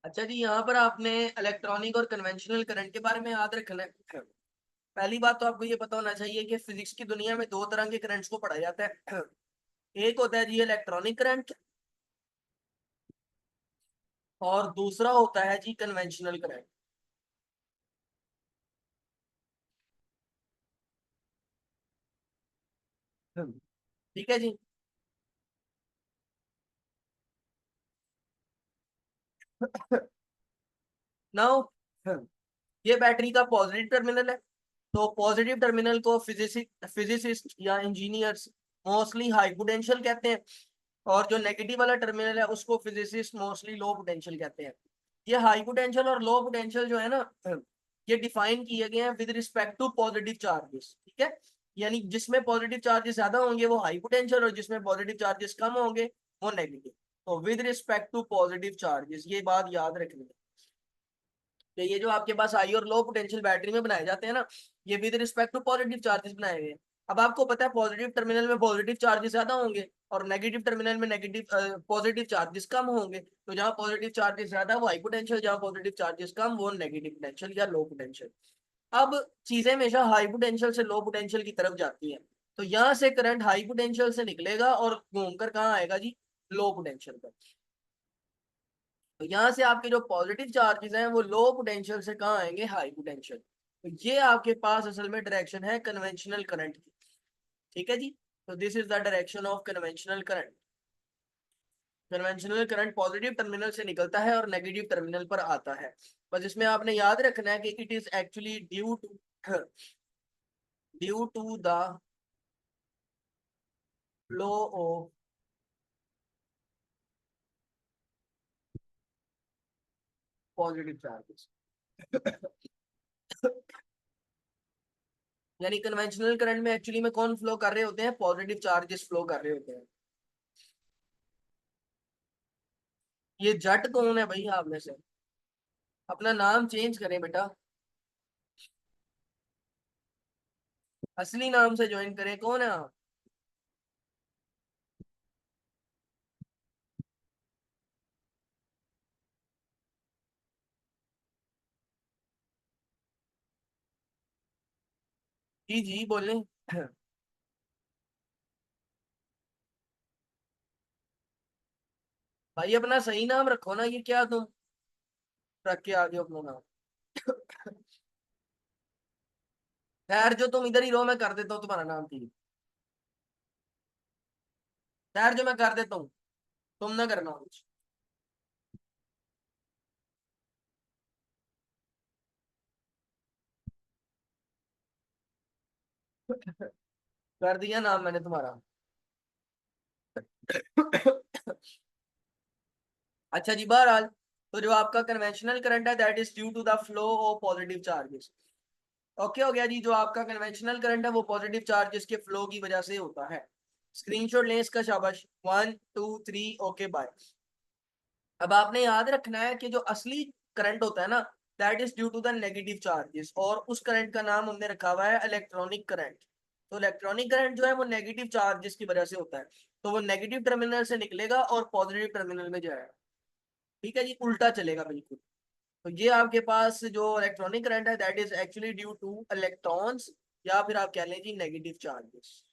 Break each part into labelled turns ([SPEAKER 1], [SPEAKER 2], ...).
[SPEAKER 1] अच्छा जी, यहाँ पर आपने इलेक्ट्रॉनिक और कन्वेंशनल करंट के बारे में याद रखना है। पहली बात तो आपको ये पता होना चाहिए कि फिजिक्स की दुनिया में दो तरह के करंट्स को पढ़ा जाता है। एक होता है जी इलेक्ट्रॉनिक करंट और दूसरा होता है जी कन्वेंशनल करंट। ठीक है जी। नाउ ये बैटरी का पॉजिटिव टर्मिनल है। तो पॉजिटिव टर्मिनल को फिजिसिस्ट या इंजीनियर्स मोस्टली हाई पोटेंशियल कहते हैं, और जो नेगेटिव वाला टर्मिनल है उसको फिजिसिस्ट मोस्टली लो पोटेंशियल कहते हैं। ये हाई पोटेंशियल और लो पोटेंशियल जो है ना, ये डिफाइन किए गए हैं with respect to positive charges. ठीक है, यानी जिसमें पॉजिटिव चार्जेस ज्यादा होंगे वो हाई पोटेंशियल, और जिसमें पॉजिटिव चार्जेस कम होंगे वो नेगेटिव। तो with respect to positive charges, ये बात याद रखनी है कि ये जो आपके पास हाई और लो पोटेंशियल बैटरी में बनाए जाते हैं ना, ये with respect to positive charges बनाए गए हैं। अब आपको पता है पॉजिटिव टर्मिनल में पॉजिटिव चार्जेस ज्यादा होंगे और नेगेटिव टर्मिनल में नेगेटिव पॉजिटिव चार्जेस कम होंगे। तो जहाँ पॉजिटिव चार्जेस ज्यादा वो हाई पोटेंशियल, जहाँ पॉजिटिव चार्जेस कम वो नेगेटिव पोटेंशियल या लो पोटेंशियल। अब चीजें हमेशा हाई पोटेंशियल से लो पोटेंशियल की तरफ जाती हैं। तो यहाँ से करंट हाई पोटेंशियल से निकलेगा और घूमकर कहाँ आएगा जी, लो पोटेंशियल पर। तो यहाँ से आपके जो पॉजिटिव चार्जेस हैं वो लो पोटेंशियल से कहाँ आएंगे, हाई पोटेंशियल। तो ये आपके पास असल में डायरेक्शन है कन्वेंशनल करंट की। ठीक है जी। तो this is the direction of conventional current. Conventional current positive terminal से निकलता है और नेगेटिव टर्मिनल पर आता है। बस इसमें आपने याद रखना है कि it is actually due to the flow of positive charges. यानी कन्वेंशनल करंट में एक्चुअली में कौन फ्लो कर रहे होते हैं, पॉजिटिव चार्जेस फ्लो कर रहे होते हैं। ये जट कौन है भाई आप में से? अपना नाम चेंज करें बेटा, असली नाम से ज्वाइन करें। कौन है आप? जी जी बोले। भाई अपना सही नाम रखो ना, ये क्या तुम रख के आ गए हो अपना नाम? खैर जो तुम इधर ही रहो, मैं कर देता हूँ तुम्हारा नाम ठीक। खैर जो मैं कर देता हूँ, तुम ना करना कुछ। कर दिया नाम मैंने तुम्हारा। अच्छा जी, बहरहाल तो जो आपका कन्वेंशनल करंट है that is due to the flow of positive charges. Okay हो गया जी। जो आपका कन्वेंशनल करंट है वो पॉजिटिव चार्जेस के फ्लो की वजह से होता है। स्क्रीनशॉट लें इसका, शाबाश। 1 2 3 ओके बाय। अब आपने याद रखना है कि जो असली करंट होता है ना, that is due to the negative charges, और उस करंट का नाम हमने रखा हुआ है इलेक्ट्रॉनिक करंट। तो इलेक्ट्रॉनिक करंट जो है वो नेगेटिव चार्जेस की वजह से होता है। तो वो नेगेटिव टर्मिनल से निकलेगा और पॉजिटिव टर्मिनल में जाएगा। ठीक है जी, उल्टा चलेगा बिल्कुल। तो ये आपके पास जो इलेक्ट्रॉनिक करंट है that is actually due to electrons, या फिर आप कह लें जी नेगेटिव चार्जेस।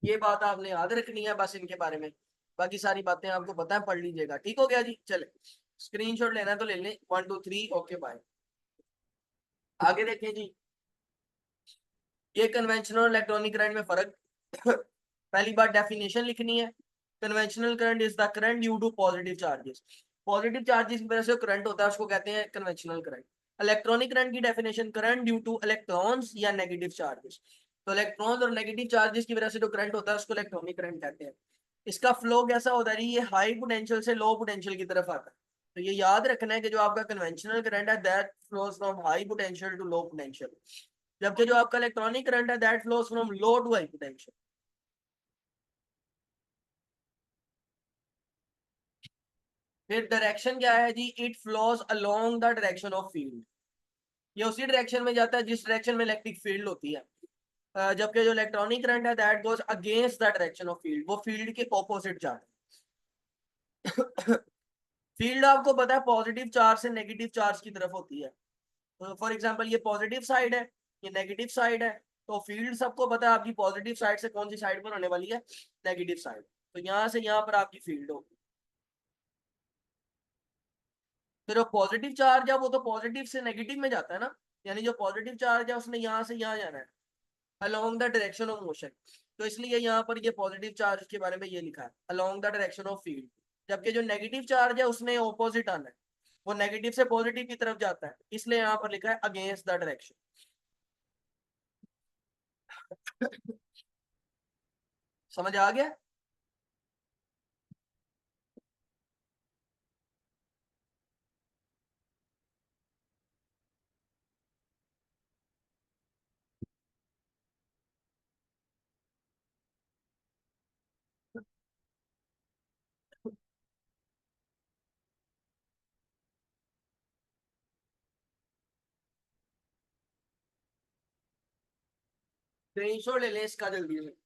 [SPEAKER 1] ये बात आपने याद रखनी है बस इनके बारे में। बाकी सारी बातें आपको पता है, पढ़ लीजिएगा। ठीक हो गया जी, चले। स्क्रीनशॉट लेना है तो ले लें। 1 2 3 ओके बाय। आगे देखें जी। ये कन्वेंशनल और इलेक्ट्रॉनिक करंट में फर्क। पहली बात डेफिनेशन लिखनी है। Conventional current is the current due to positive charges. Positive charges की वजह से करंट होता है उसको कहते हैं कन्वेंशनल करंट। इलेक्ट्रॉनिक करंट की definition, current due to electrons या नेगेटिव चार्जेस। तो इलेक्ट्रॉन्स और नेगेटिव चार्जेस की वजह से जो करंट होता है उसको इलेक्ट्रॉनिक करंट कहते हैं। इसका फ्लो कैसा होता है, ये हाई पोटेंशियल से लो पोटेंशियल की तरफ आता है। तो ये याद रखना है कि जो आपका कन्वेंशनल करंट है that flows from high potential to low potential, जबकि जो आपका इलेक्ट्रॉनिक करंट है that flows from low to high potential. फिर डायरेक्शन क्या है जी, it flows along the direction of field. ये उसी डायरेक्शन में जाता है जिस डायरेक्शन में इलेक्ट्रिक फील्ड होती है। जबकि जो इलेक्ट्रॉनिक करंट है that goes against the direction of field, वो फील्ड के ऑपोजिट जाता है। फील्ड आपको पता है पॉजिटिव चार्ज से नेगेटिव चार्ज की तरफ होती है। तो फॉर एग्जांपल ये पॉजिटिव साइड है, ये नेगेटिव साइड है, तो फील्ड सबको पता है आपकी पॉजिटिव साइड से कौन सी साइड पर होने वाली है, नेगेटिव साइड। तो यहाँ से यहाँ पर आपकी फील्ड होगी। फिर वो पॉजिटिव चार्ज है वो तो पॉजिटिव से नेगेटिव में जाता है ना, यानी जो पॉजिटिव चार्ज है उसने यहाँ से यहाँ जाना है, along the direction of motion. तो इसलिए यहाँ पर ये पॉजिटिव चार्ज के बारे में ये लिखा है along the direction of field. जबकि जो नेगेटिव चार्ज है उसने ऑपोजिट आना है, वो नेगेटिव से पॉजिटिव की तरफ जाता है, इसलिए यहाँ पर लिखा है अगेंस्ट द डायरेक्शन। समझ आ गया? स्क्रीनशॉट ले लें इसका जल्दी से।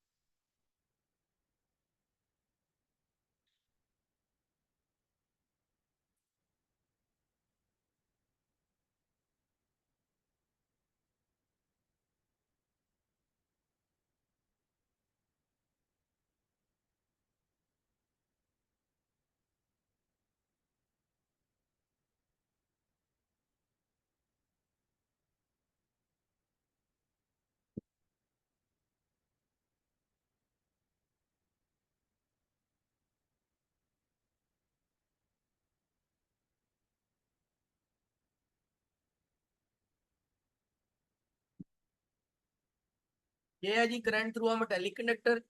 [SPEAKER 1] ये है जी current through a metallic conductor.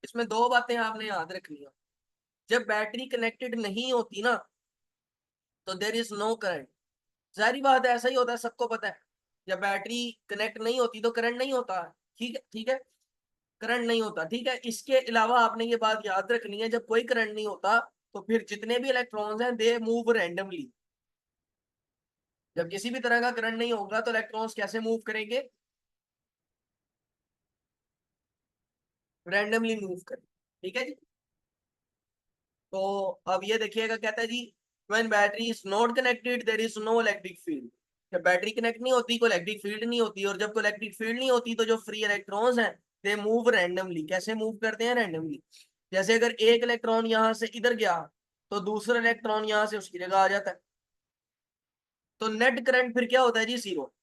[SPEAKER 1] इसमें दो बातें आपने याद रखनी है। जब बैटरी कनेक्टेड नहीं होती ना तो देर इज नो करंट। सारी बात ऐसा ही होता है, सबको पता है। जब बैटरी कनेक्ट नहीं होती तो करंट नहीं होता। ठीक है, ठीक है, करंट नहीं होता। ठीक है, इसके अलावा आपने ये बात याद रखनी है, जब कोई करंट नहीं होता तो फिर जितने भी इलेक्ट्रॉन्स हैं दे मूव रैंडमली। जब किसी भी तरह का करंट नहीं होगा तो इलेक्ट्रॉन्स कैसे मूव करेंगे? रैंडमली मूव करें। ठीक है जी। तो अब ये देखिएगा, कहता है जी when battery is not connected there is no electric field. जब बैटरी कनेक्ट नहीं होती कोई इलेक्ट्रिक फील्ड नहीं होती, और जब कोई इलेक्ट्रिक फील्ड नहीं होती तो जो फ्री इलेक्ट्रॉन्स हैं दे मूव रैंडमली। कैसे मूव करते हैं? रैंडमली। जैसे अगर एक इलेक्ट्रॉन यहाँ से इधर गया तो दूसरा इलेक्ट्रॉन यहाँ से उसकी जगह आ जाता है, तो नेट करंट फिर क्या होता है जी? जीरो।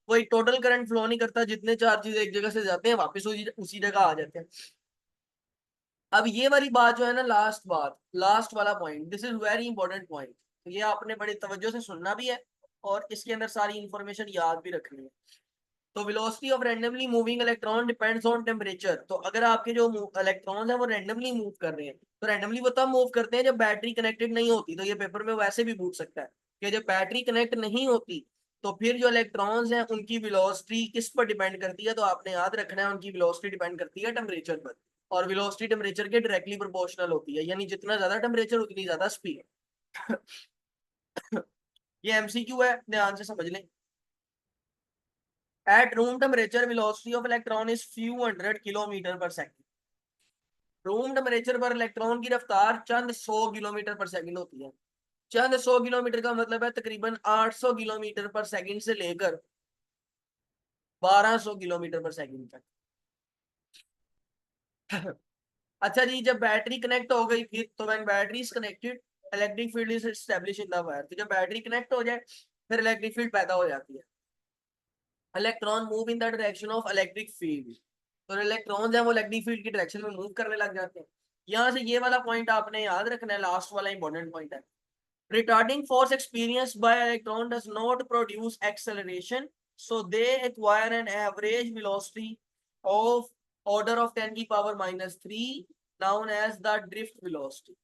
[SPEAKER 1] कोई टोटल करंट फ्लो नहीं करता, जितने चार्जेस एक जगह से जाते हैं वापस उसी जगह आ जाते हैं। अब ये वाली बात जो है ना, लास्ट बात, लास्ट वाला point, this is very important point. तो ये आपने बड़ी तवज्जो से सुनना भी है और इसके अंदर सारी इंफॉर्मेशन याद भी रखनी है। तो velocity of randomly moving electron depends on temperature. तो अगर आपके जो इलेक्ट्रॉन्स हैं वो रैंडमली मूव कर रहे हैं, तो रैंडमली वो तब मूव करते हैं जब बैटरी कनेक्टेड नहीं होती। तो ये पेपर में वैसे भी पूछ सकता है कि जब बैटरी कनेक्ट नहीं होती तो फिर जो इलेक्ट्रॉन्स हैं उनकी वेलोसिटी किस पर डिपेंड करती है? तो आपने याद रखना है उनकी वेलोसिटी डिपेंड करती है टेम्परेचर पर। और वेलोसिटी टेम्परेचर के डायरेक्टली प्रोपोर्शनल होती है, यानी जितना ज्यादा टेम्परेचर उतनी ज्यादा स्पीड। ये एमसीक्यू है, ध्यान से समझ लें। At room temperature, velocity of electron is few hundred kilometer per second. Room temperature पर इलेक्ट्रॉन की रफ्तार चंद 100 किलोमीटर पर सेकंड होती है। चंद 100 किलोमीटर का मतलब है तकरीबन 800 किलोमीटर पर सेकंड से लेकर 1200 किलोमीटर पर सेकंड तक। अच्छा जी, जब बैटरी कनेक्ट हो गई फिर तो when battery is connected electric field is establish in the wire. तो जब बैटरी कनेक्ट हो जाए फिर इलेक्ट्रिक फील्ड पैदा हो जाती है। Electron move in the direction of electric field. तो इलेक्ट्रॉन्स हैं वो इलेक्ट्रिक फील्ड की डायरेक्शन में मूव करने लग जाते हैं। यहाँ से ये वाला पॉइंट आपने याद रखना है, लास्ट वाला इंपॉर्टेंट पॉइंट है। Retarding force experienced by electron does not produce acceleration, so they acquire an average velocity of order of 10 की power minus 3 known as the drift velocity।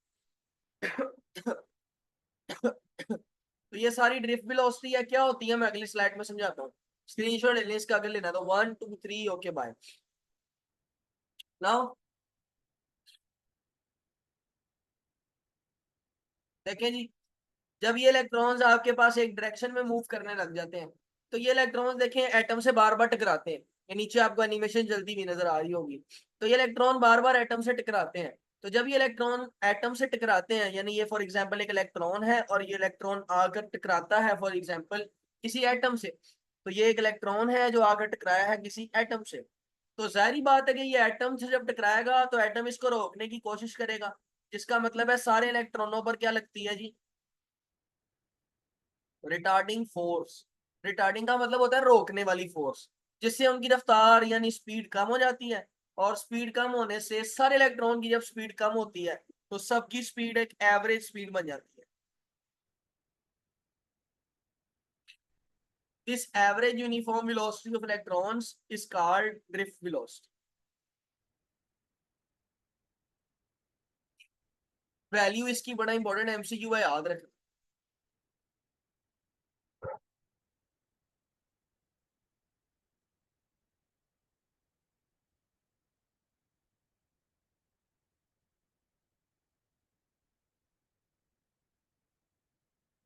[SPEAKER 1] तो ये सारी ड्रिफ्ट वेलोसिटी है, क्या होती है मैं अगली स्लाइड में समझाता हूँ। स्क्रीनशॉट ले लें इसका, अगर लेना तो 1 2 3 ओके बाय। नाउ देखें जी, जब ये इलेक्ट्रॉन्स आपके पास एक डायरेक्शन में मूव करने लग जाते हैं तो ये इलेक्ट्रॉन्स देखें एटम से बार बार टकराते हैं। ये नीचे आपको एनिमेशन जल्दी भी नजर आ रही होगी। तो ये इलेक्ट्रॉन बार बार एटम से टकराते हैं। तो जब ये इलेक्ट्रॉन एटम से टकराते हैं, यानी ये फॉर एग्जांपल एक इलेक्ट्रॉन है और ये इलेक्ट्रॉन आकर टकराता है फॉर एग्जांपल किसी एटम से, तो ये एक इलेक्ट्रॉन है जो आकर टकराया है किसी एटम से। तो जाहिर बात है कि ये एटम से जब टकराएगा तो एटम इसको रोकने की कोशिश करेगा, जिसका मतलब है सारे इलेक्ट्रॉनों पर क्या लगती है जी, रिटार्डिंग फोर्स। रिटार्डिंग का मतलब होता है रोकने वाली फोर्स, जिससे उनकी रफ्तार यानी स्पीड कम हो जाती है। और स्पीड कम होने से सारे इलेक्ट्रॉन की जब स्पीड कम होती है तो सबकी स्पीड एक एवरेज स्पीड बन जाती है। This average uniform velocity of electrons is called drift velocity. Value इसकी बड़ा इंपॉर्टेंट एमसीक्यू है, याद रखना।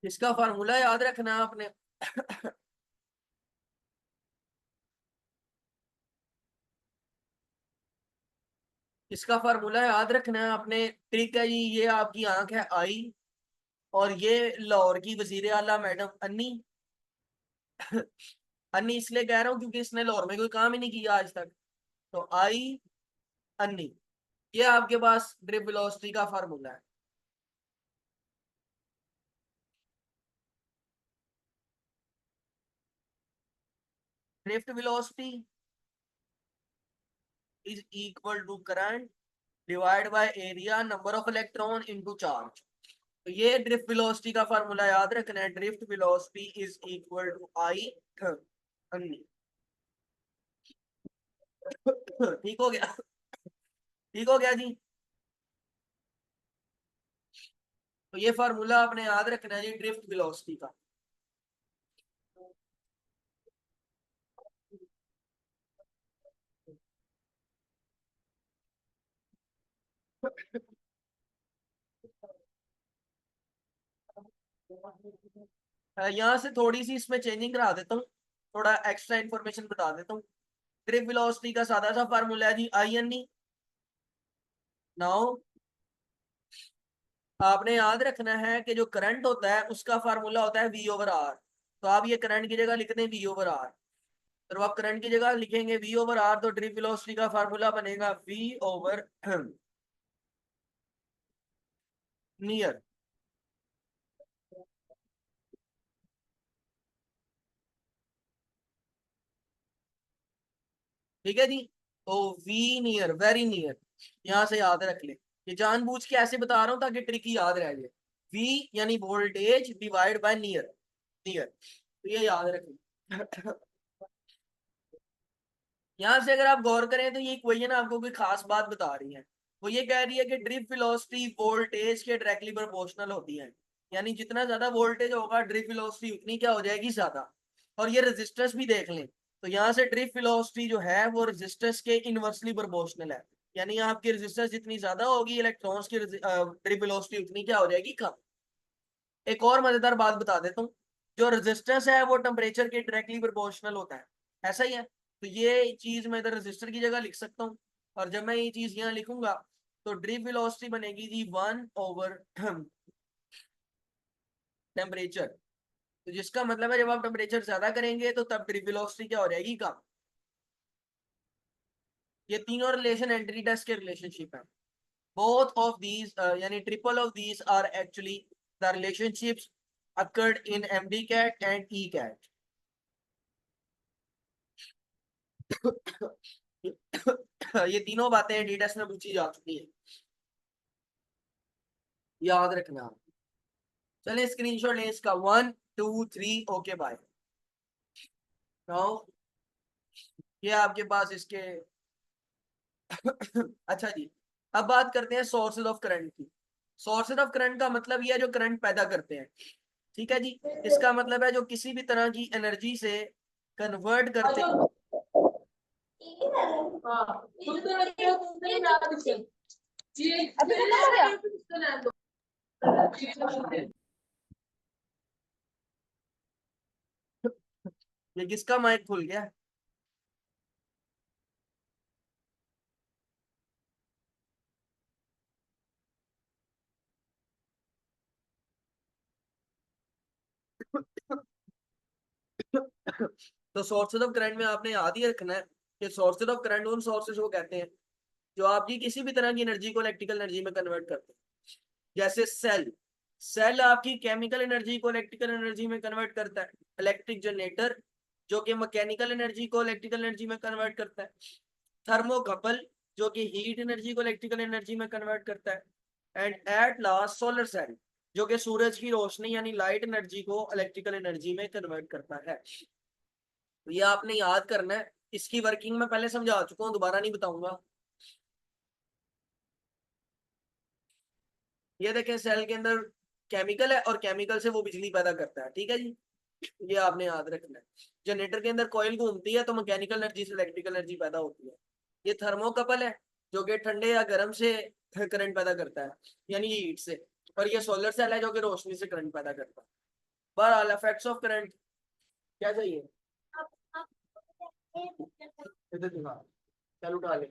[SPEAKER 1] इसका फार्मूला याद रखना है आपने। इसका फार्मूला याद रखना है आपने। ट्रिक है जी, ये आपकी आंख है आई, और ये लाहौर की वजीर आला मैडम अन्नी। अन्नी इसलिए कह रहा हूँ क्योंकि इसने लाहौर में कोई काम ही नहीं किया आज तक। तो आई अन्नी, ये आपके पास ड्रिप वेलोसिटी का फार्मूला है। Drift velocity is equal to current divide by area number of electron into charge. तो ये ड्रिफ्ट वेलोसिटी का फार्मूला याद रखना है। Drift velocity is equal to I अन्नी। ठीक हो गया? ठीक हो गया जी। तो ये फार्मूला आपने याद रखना है जी ड्रिफ्ट वेलोसिटी का। यहाँ से थोड़ी सी इसमें चेंजिंग करा देता हूँ, थोड़ा एक्स्ट्रा इन्फॉर्मेशन बता देता हूँ। ड्रिप वेलोसिटी का सादा सा फार्मूला है जी आई एन ई। नाउ आपने याद रखना है कि जो करंट होता है उसका फार्मूला होता है वी ओवर आर। तो आप ये करंट की जगह लिखते हैं वी ओवर आर। तो आप करंट की जगह लिखेंगे वी ओवर आर, तो ड्रिप वेलोसिटी का फार्मूला बनेगा वी ओवर नियर। ठीक है जी। तो वी नियर, वेरी नियर, यहां से याद रख ले। ये जानबूझ के ऐसे बता रहा हूं ताकि ट्रिक याद रह जाए। वी यानी voltage divide by near, near, तो ये याद रखें। यहाँ से अगर आप गौर करें तो ये इक्वेशन आपको कोई खास बात बता रही है। वो ये कह रही है कि ड्रिप वेलोसिटी वोल्टेज के डायरेक्टली प्रोपोर्शनल होती है। यानी जितना ज्यादा वोल्टेज होगा ड्रिप वेलोसिटी उतनी क्या हो जाएगी, ज्यादा। और ये रेजिस्टेंस भी देख लें, तो यहाँ से ड्रिप वेलोसिटी जो है वो रेजिस्टेंस के इनवर्सली प्रोपोर्शनल है। यानी आपकी रेजिस्टेंस जितनी ज्यादा होगी इलेक्ट्रॉन्स की ड्रिप वेलोसिटी उतनी क्या हो जाएगी, कम। एक और मजेदार बात बता देता हूँ, जो रेजिस्टेंस है वो टेम्परेचर के डायरेक्टली प्रोपोर्शनल होता है। ऐसा ही है। तो ये चीज मैं इधर रेजिस्टर की जगह लिख सकता हूँ। और जब मैं ये चीज यहाँ लिखूंगा तो ड्रिप वेलोसिटी बनेगी जी 1 ओवर टेम्परेचर। तो जिसका मतलब है जब आप टेम्परेचर ज्यादा करेंगे तो तब ड्रिप वेलोसिटी क्या हो जाएगी, कम। ये तीनों रिलेशन एंट्री टेस्ट के रिलेशनशिप है। both of these yani triple of these are actually the relationships occurred in MDCAT and ECAT। ये तीनों बातें डी टेस्ट में पूछी जा चुकी है, याद रखना। चलिए स्क्रीनशॉट लें इसका, 1 2 3 ओके बाय। नाउ ये आपके पास इसके अच्छा जी, अब बात करते हैं सोर्सेज ऑफ करंट की। सोर्सेज ऑफ करंट का मतलब ये है जो करंट पैदा करते हैं। ठीक है जी। इसका मतलब है जो किसी भी तरह की एनर्जी से कन्वर्ट करते हैं। ये किसका माइक खुल गया? तो सोर्सेज ऑफ करंट में आपने याद ही रखना है कि सोर्सेज ऑफ करंट उन सोर्सेज को कहते हैं जो आपकी किसी भी तरह की एनर्जी को इलेक्ट्रिकल एनर्जी में कन्वर्ट करते हैं। जैसे सेल, सेल आपकी केमिकल एनर्जी को इलेक्ट्रिकल एनर्जी में कन्वर्ट करता है। इलेक्ट्रिक जनरेटर जो कि मैकेनिकल एनर्जी को इलेक्ट्रिकल एनर्जी में कन्वर्ट करता है। थर्मोकपल जो कि हीट एनर्जी को इलेक्ट्रिकल एनर्जी में कन्वर्ट करता है। And at last solar cell जो कि सूरज की रोशनी यानी लाइट एनर्जी को इलेक्ट्रिकल एनर्जी में कन्वर्ट करता है। तो ये आपने याद करना है। इसकी वर्किंग मैं पहले समझा चुका हूँ, दोबारा नहीं बताऊंगा। ये देखें सेल के अंदर केमिकल है और केमिकल से वो बिजली पैदा करता है, ठीक है जी। ये आपने याद रखना है। जनरेटर के अंदर कॉइल घूमती है तो मैकेनिकल एनर्जी से इलेक्ट्रिकल एनर्जी पैदा होती है। ये थर्मोकपल है जो कि ठंडे या गर्म से करंट पैदा करता है यानी हीट से। और ये सोलर सेल है जो कि रोशनी से करंट पैदा करता है। बहरहाल इफेक्ट्स ऑफ करंट क्या चाहिए, इधर दिखा, चल उठा ले।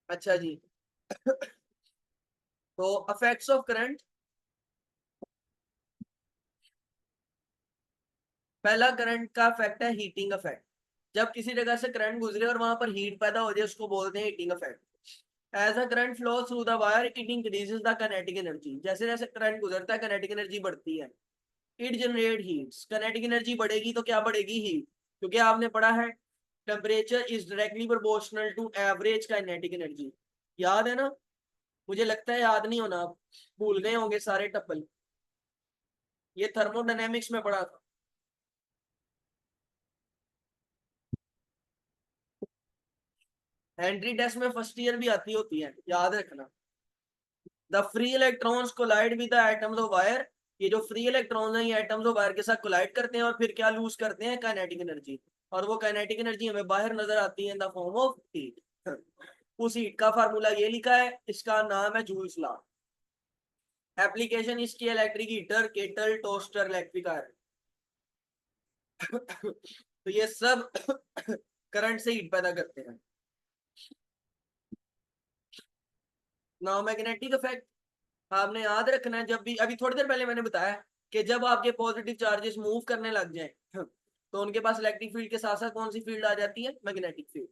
[SPEAKER 1] अच्छा जी। तो इफेक्ट्स ऑफ करंट, पहला करंट का इफेक्ट है हीटिंग इफेक्ट। जब किसी जगह से करंट गुजरे और वहां पर हीट पैदा हो जाए उसको बोलते हैं heating effect. As a current flow through the wire it increases the kinetic energy. जैसे जैसे करंट गुजरता है काइनेटिक एनर्जी बढ़ती है। It generate heats, kinetic energy बढ़ेगी तो क्या बढ़ेगी, हीट। क्योंकि आपने पढ़ा है temperature is directly proportional to average kinetic energy. याद है ना, मुझे लगता है याद नहीं होना, आप भूल गए होंगे सारे टप्पल। ये थर्मोडायनेमिक्स में पढ़ा था। हेनरी टेस्ट में फर्स्ट ईयर भी आती होती है, याद रखना। The free electrons collide with the atoms of wire. ये जो फ्री इलेक्ट्रॉन्स हैं ये एटम्स ऑफ वायर के साथ कोलाइड करते हैं और फिर क्या लूज करते हैं, काइनेटिक एनर्जी। और वो काइनेटिक एनर्जी हमें बाहर नजर आती है in the form of heat. उस हीट का फार्मूला ये लिखा है, इसका नाम है जूल्स लॉ। एप्लीकेशन इसकी electric heater, kettle, toaster, electric iron. तो ये सब करंट से हीट पैदा करते हैं। नाउ मैग्नेटिक इफेक्ट आपने याद रखना है। जब भी अभी थोड़ी देर पहले मैंने बताया कि जब आपके पॉजिटिव चार्जेस मूव करने लग जाए तो उनके पास इलेक्ट्रिक फील्ड के साथ साथ कौन सी फील्ड आ जाती है, magnetic field.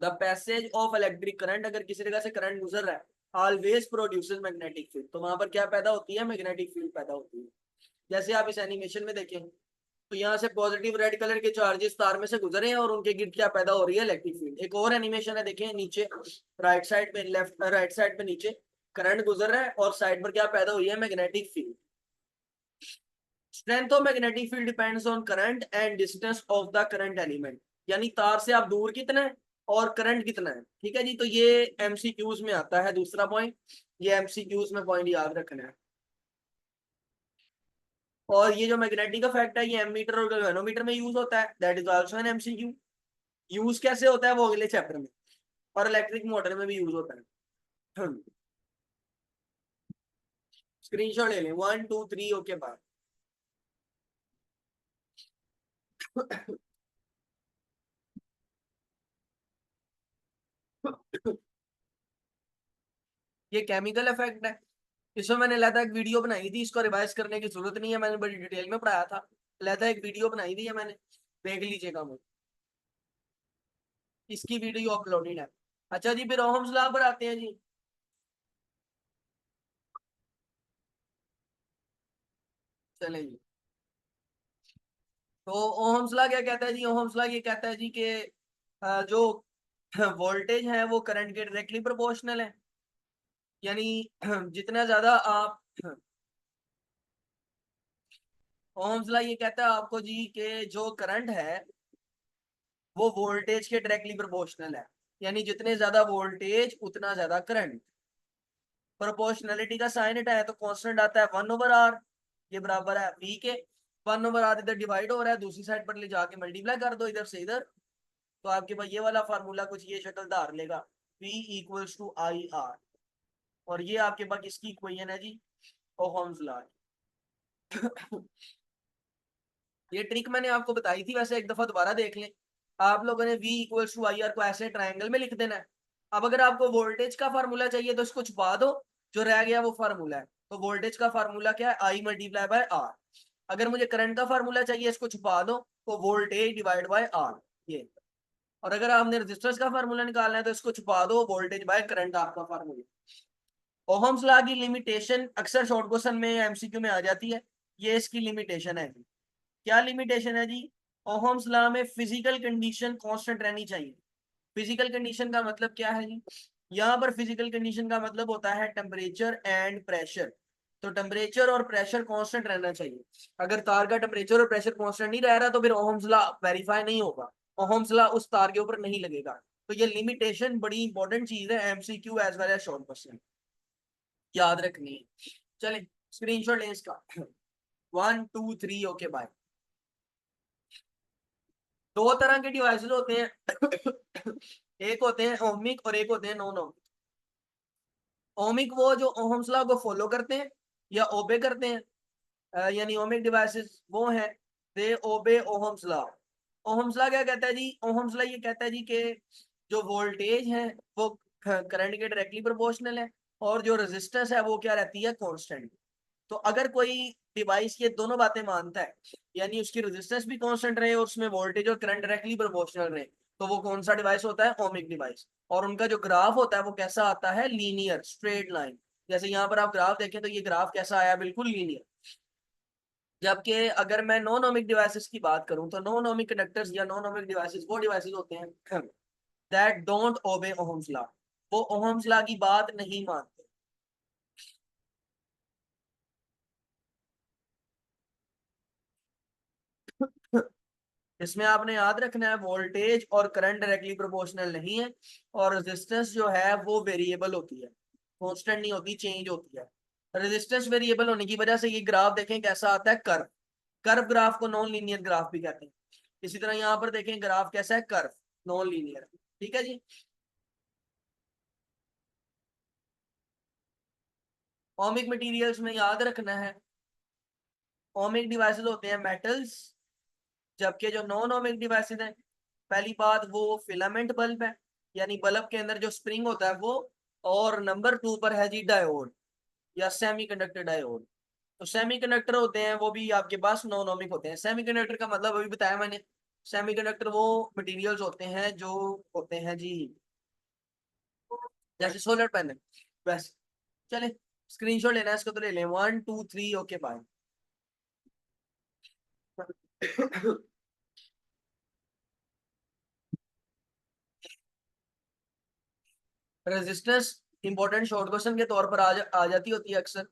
[SPEAKER 1] The passage of electric current, अगर किसी जगह से करंट गुजर रहा है, ऑलवेज प्रोड्यूसेस मैग्नेटिक फील्ड। तो वहां पर क्या पैदा होती है, मैग्नेटिक फील्ड पैदा होती है। जैसे आप इस एनिमेशन में देखें तो यहाँ से पॉजिटिव रेड कलर के चार्जेस तार में से गुजरे हैं और उनके गिर्द क्या पैदा हो रही है, इलेक्ट्रिक फील्ड। एक और एनिमेशन है, देखें नीचे राइट साइड पे, लेफ्ट राइट साइड पे नीचे करंट गुजर रहा है और साइड पर क्या पैदा हुई है, magnetic field. Strength of magnetic field depends on current and distance of the current element. यानी तार से आप दूर कितना है और करंट कितना है, ठीक है जी। तो ये एमसीक्यूज में आता है दूसरा पॉइंट, ये एमसीक्यूज में पॉइंट याद रखना है। और ये जो मैग्नेटिक इफेक्ट है ये एमीटर और गैल्वेनोमीटर में यूज होता है, that is also an MCQ. Use कैसे होता है वो अगले चैप्टर में। और इलेक्ट्रिक मोटर में भी यूज होता है। स्क्रीनशॉट ले लें, 1 2 3 ओके बाय। ये केमिकल इफेक्ट है। इसमें मैंने लहदा एक वीडियो बनाई थी, इसको रिवाइज करने की जरूरत नहीं है, मैंने बड़ी डिटेल में पढ़ाया था। लहदा एक वीडियो बनाई थी है मैंने, देख लीजिएगा मुझे, इसकी वीडियो अपलोडेड है। अच्छा जी, फिर ओहम्स लॉ पर आते हैं जी। चले जी। तो ओहम्स लॉ क्या कहता है जी, ओहम्स लॉ ये कहता है जी कि जो वोल्टेज है वो करंट के डायरेक्टली प्रोपोर्शनल है। यानी जितना ज्यादा आप, ओहम्स लॉ ये कहता है आपको जी कि जो करंट है वो वोल्टेज के डायरेक्टली प्रोपोर्शनल है। यानी जितने ज्यादा वोल्टेज उतना ज्यादा करंट। प्रोपोर्शनलिटी का साइन हटाया तो कांस्टेंट आता है 1/r। ये बराबर है v के। 1/r इधर डिवाइड हो रहा है, दूसरी साइड पर ले जाके मल्टीप्लाई कर दो इधर से इधर। तो आपके पास ये वाला फार्मूला कुछ ये शक्ल धार लेगा, v equals to I R. और ये आपके पास किसकी इक्वेशन है जी, ओहम्स लॉ। ये ट्रिक मैंने आपको बताई थी, वैसे एक दफा दोबारा देख लें। आप लोगों ने v equals to I R को ऐसे ट्रायंगल में लिख देना है। अब अगर आपको वोल्टेज का फार्मूला चाहिए तो इसको छुपा दो, जो रह गया वो फार्मूला है। तो वोल्टेज का फार्मूला क्या है, आई मल्टीप्लाई बाय आर। अगर मुझे करंट का फार्मूला चाहिए, इसको छुपा दो, तो वोल्टेज डिवाइड बाय आर ये। और अगर आपने रेजिस्टेंस का फार्मूला निकालना है तो इसको छुपा दो, वोल्टेज बाय करंट आपका फार्मूला। ओहम्स लॉ की लिमिटेशन अक्सर शॉर्ट क्वेश्चन में एमसीक्यू में आ जाती है। ये इसकी लिमिटेशन है। क्या लिमिटेशन है जी, ओहम्स लॉ में फिजिकल कंडीशन कांस्टेंट रहनी चाहिए। फिजिकल कंडीशन का मतलब क्या है जी, यहाँ पर फिजिकल कंडीशन का मतलब होता है टेम्परेचर एंड प्रेशर। तो टेम्परेचर और प्रेशर कांस्टेंट रहना चाहिए। अगर तार का टेम्परेचर और प्रेशर कांस्टेंट नहीं रह रहा तो फिर ओहम्स लॉ वेरीफाई नहीं होगा, ओहम्स लॉ उस तार के ऊपर नहीं लगेगा। तो ये लिमिटेशन बड़ी इंपॉर्टेंट चीज है MCQ as well as short question, याद रखनी है। चलें स्क्रीनशॉट लें इसका। 1 2 3 ओके बाय। दो तरह के डिवाइसेस होते हैं। एक होते हैं ओमिक और एक होते हैं नॉन ओमिक। ओमिक वो जो ओहम्स लॉ को फॉलो करते हैं या ओबे करते हैं, यानी ओमिक डिवाइसेस वो हैं दे ओबे ओहम्स लॉ। ओहम्स लॉ क्या कहता है जी, ओहम्स लॉ ये कहता है जी कि जो वोल्टेज है वो करंट के डायरेक्टली प्रोपोर्शनल है, और जो रेजिस्टेंस है वो क्या रहती है, कांस्टेंट। तो अगर कोई डिवाइस ये दोनों बातें मानता है, यानी उसकी रेजिस्टेंस भी कांस्टेंट रहे और उसमें वोल्टेज और करंट डायरेक्टली प्रोपोर्शनल रहे, तो वो कौन सा डिवाइस होता है, ओमिक डिवाइस। और उनका जो ग्राफ होता है वो कैसा आता है, लीनियर स्ट्रेट लाइन। जैसे यहाँ पर आप ग्राफ देखें तो ये ग्राफ कैसा आया, बिल्कुल लीनियर। जबकि अगर मैं नॉन ओमिक डिवाइसेस की बात करूं तो नॉन ओमिक कंडक्टर्स या नॉन ओमिक डिवाइसेस वो डिवाइसेस होते हैं that don't obey Ohm's law. वो ओहम्स लॉ की बात नहीं मानते। इसमें आपने याद रखना है वोल्टेज और करंट डायरेक्टली प्रोपोर्शनल नहीं है, और रेजिस्टेंस जो है वो वेरिएबल होती है, कांस्टेंट नहीं होती, चेंज होती है। रेजिस्टेंस वेरिएबल होने की वजह से ये ग्राफ देखें कैसा आता है, कर्व। कर्व ग्राफ को नॉन लीनियर ग्राफ भी कहते हैं। इसी तरह यहाँ पर देखें ग्राफ कैसा है, कर्व, नॉन लीनियर। ठीक है जी। ओमिक मटेरियल्स में याद रखना है, ओमिक डिवाइसेस होते हैं मेटल्स, जबकि जो नॉन ओमिक डिवाइसेस हैं, पहली बात वो फिलामेंट बल्ब है, यानी बल्ब के अंदर जो स्प्रिंग होता है वो। और नंबर 2 पर है जी डायोड या सेमीकंडक्टर डायोड। तो सेमीकंडक्टर होते हैं वो भी आपके पास नॉन ओमिक होते हैं। सेमीकंडक्टर का मतलब अभी बताया मैंने, सेमीकंडक्टर वो मटेरियल्स होते हैं जो होते हैं जी, जैसे सोलर पैनल। बस चले स्क्रीनशॉट लेना है इसको तो ले लें, 1 2 3 okay bye. Resistance important short question के तौर पर आ जाती होती है अक्सर।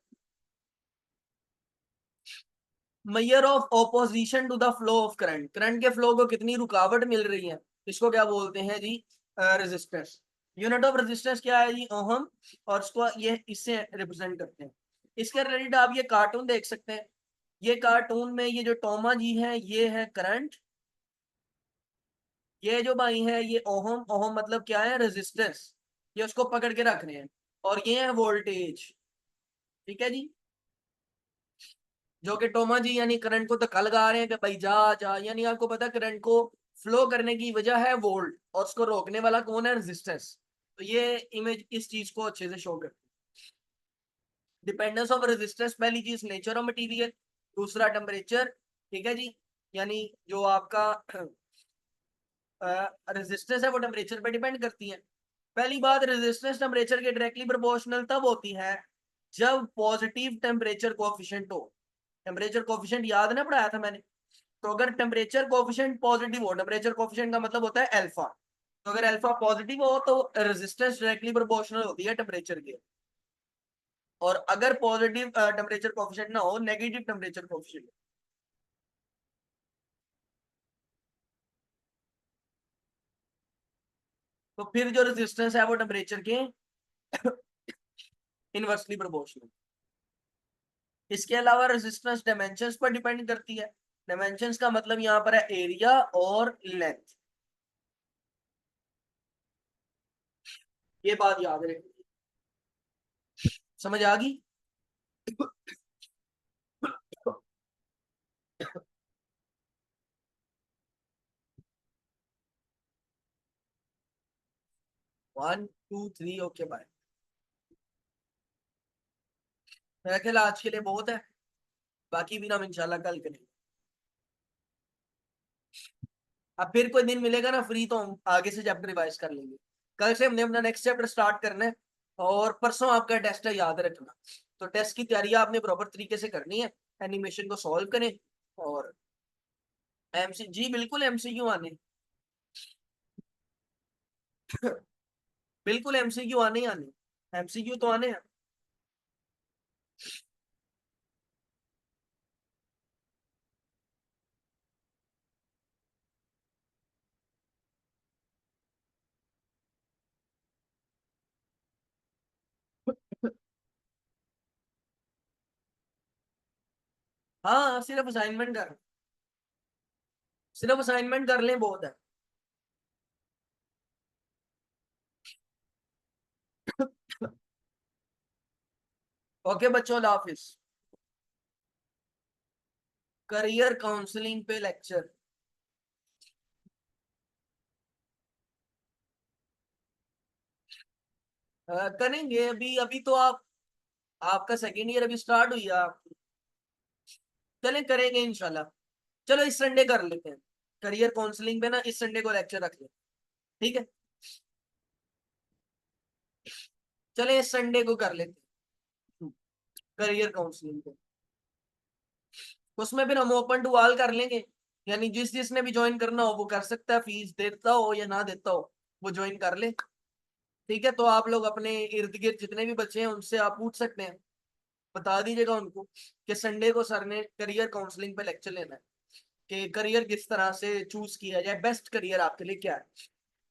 [SPEAKER 1] Measure of opposition to the flow of current, current के फ्लो को कितनी रुकावट मिल रही है, इसको क्या बोलते हैं जी, रेजिस्टेंस। यूनिट ऑफ रेजिस्टेंस क्या है जी, ओहम। और इसको ये इससे रिप्रेजेंट करते हैं। इसके रिलेटेड आप ये कार्टून देख सकते हैं। ये कार्टून में ये जो टोमा जी है ये है करंट, ये जो भाई है ये ओहम। ओहम मतलब क्या है, रेजिस्टेंस। ये उसको पकड़ के रख रहे हैं। और ये है वोल्टेज। ठीक है जी। जो कि टोमा जी यानी करंट को धक्का लगा रहे हैं कि भाई जा जा, यानी आपको पता है करंट को फ्लो करने की वजह है वोल्ट, और उसको रोकने वाला कौन है, रेजिस्टेंस। तो ये इमेज इस चीज को अच्छे से शो करती है। डिपेंडेंस ऑफ रेजिस्टेंस, पहली चीज नेचर ऑफ मटेरियल, दूसरा टेम्परेचर। ठीक है जी। यानी जो आपका रेजिस्टेंस है वो टेम्परेचर पे डिपेंड करती है। पहली बात, रेजिस्टेंस टेम्परेचर के डायरेक्टली प्रोपोर्शनल तब होती है जब पॉजिटिव टेम्परेचर कोएफिशिएंट हो। टेम्परेचर कोएफिशिएंट याद ना पढ़ाया था मैंने। तो अगर टेम्परेचर कोएफिशिएंट पॉजिटिव हो, टेम्परेचर कोएफिशिएंट का मतलब होता है अल्फा। तो अगर अल्फा पॉजिटिव हो तो रेजिस्टेंस डायरेक्टली प्रोपोर्शनल होती है टेम्परेचर के। और अगर पॉजिटिव टेम्परेचर कोएफिशिएंट ना हो, नेगेटिव टेम्परेचर कोएफिशिएंट, तो फिर जो रेजिस्टेंस है वो टेम्परेचर के इनवर्सली प्रोपोर्शनल। इसके अलावा रेजिस्टेंस डायमेंशंस पर डिपेंड करती है। डायमेंशंस का मतलब यहाँ पर है एरिया और लेंथ। ये बात याद रखिए, समझ आ गई। 1 2 3 ओके बाय। मेरा ख्याल आज के लिए बहुत है, बाकी भी हम इंशाल्लाह कल करेंगे। अब फिर कोई दिन मिलेगा ना फ्री, तो हम आगे से चैप्टर रिवाइज कर लेंगे। कल से हमने अपना नेक्स्ट चैप्टर स्टार्ट करना है, और परसों आपका टेस्ट है, याद रखना। तो टेस्ट की तैयारी आपने प्रॉपर तरीके से करनी है, एनिमेशन को सॉल्व करें। और एमसी जी बिल्कुल एमसीक्यू आने बिल्कुल एमसीक्यू आने ही आने, एमसीक्यू तो आने हैं। हाँ सिर्फ असाइनमेंट कर लें बहुत है। ओके बच्चों, अल्लाह हाफिज। करियर काउंसलिंग पे लेक्चर करेंगे। अभी अभी तो आपका सेकेंड ईयर अभी स्टार्ट हुई है चलें करेंगे इंशाल्लाह। चलो इस संडे कर लेते हैं, करियर काउंसलिंग पे ना इस संडे को लेक्चर रख लें। ठीक है, चले इस संडे को कर लेते हैं करियर काउंसलिंग पे। उसमें फिर हम ओपन टू ऑल कर लेंगे, यानी जिस जिसने भी ज्वाइन करना हो वो कर सकता है, फीस देता हो या ना देता हो वो ज्वाइन कर ले। ठीक है, तो आप लोग अपने इर्द गिर्द जितने भी बच्चे हैं उनसे आप पूछ सकते हैं, बता दीजिएगा उनको कि संडे को सर ने करियर काउंसलिंग पे लेक्चर लेना है, कि करियर किस तरह से चूज किया जाए, बेस्ट करियर आपके लिए क्या है।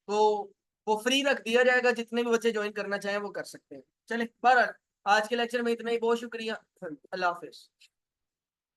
[SPEAKER 1] तो वो फ्री रख दिया जाएगा, जितने भी बच्चे ज्वाइन करना चाहें वो कर सकते हैं। चले बहरहाल, आज के लेक्चर में इतना ही, बहुत शुक्रिया, अल्लाह हाफिज।